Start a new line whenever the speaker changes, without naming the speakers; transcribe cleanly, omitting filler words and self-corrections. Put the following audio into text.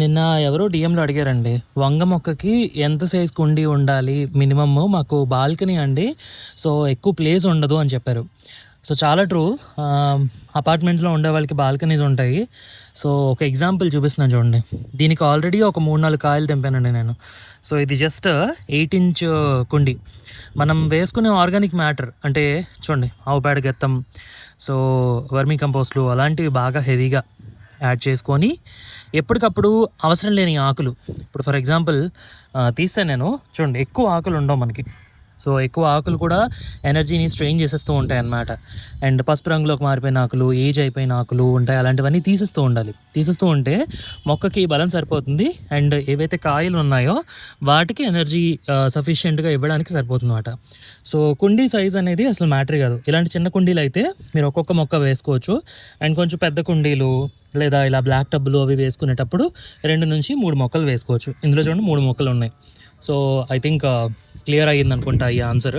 నిన్న ఎవరో డిఎంలో అడిగారండి, వంగ మొక్కకి ఎంత సైజ్ కుండీ ఉండాలి మినిమమ్, మాకు బాల్కనీ అండి, సో ఎక్కువ ప్లేస్ ఉండదు అని చెప్పారు. సో చాలా ట్రూ. అపార్ట్మెంట్లో ఉండే వాళ్ళకి బాల్కనీస్ ఉంటాయి. సో ఒక ఎగ్జాంపుల్ చూపిస్తున్నాను చూడండి. దీనికి ఆల్రెడీ ఒక 3-4 కాయలు తెంపానండి నేను. సో ఇది జస్ట్ 8 ఇంచ్ కుండీ. మనం వేసుకునే ఆర్గానిక్ మ్యాటర్ అంటే చూడండి, ఆవు పేడ, గెత్తం, సో వర్మీ కంపోస్ట్లు అలాంటివి బాగా హెవీగా యాడ్ చేసుకొని ఎప్పటికప్పుడు అవసరం లేని ఆకులు, ఇప్పుడు ఫర్ ఎగ్జాంపుల్ తీస్తే నేను చూడండి, ఎక్కువ ఆకులు ఉండవు మనకి. సో ఎక్కువ ఆకులు కూడా ఎనర్జీని స్ట్రెయిన్ చేసేస్తూ ఉంటాయి అన్నమాట. అండ్ పసుపు రంగులోకి మారిపోయిన ఆకులు, ఏజ్ అయిపోయిన ఆకులు ఉంటాయి, అలాంటివన్నీ తీసేస్తూ ఉండాలి. తీసేస్తూ ఉంటే మొక్కకి బలం సరిపోతుంది. అండ్ ఏవైతే కాయలు ఉన్నాయో వాటికి ఎనర్జీ సఫిషియెంట్గా ఇవ్వడానికి సరిపోతుంది అన్నమాట. సో కుండీ సైజ్ అనేది అసలు మ్యాటర్ కాదు. ఇలాంటి చిన్న కుండీలు అయితే మీరు ఒక్కొక్క మొక్క వేసుకోవచ్చు. అండ్ కొంచెం పెద్ద కుండీలు లేదా ఇలా బ్లాక్ టబ్లు అవి వేసుకునేటప్పుడు 2 నుంచి 3 మొక్కలు వేసుకోవచ్చు. ఇందులో చూడండి 3 మొక్కలు ఉన్నాయి. సో ఐ థింక్ క్లియర్ అయ్యింది అనుకుంటా ఈ ఆన్సర్.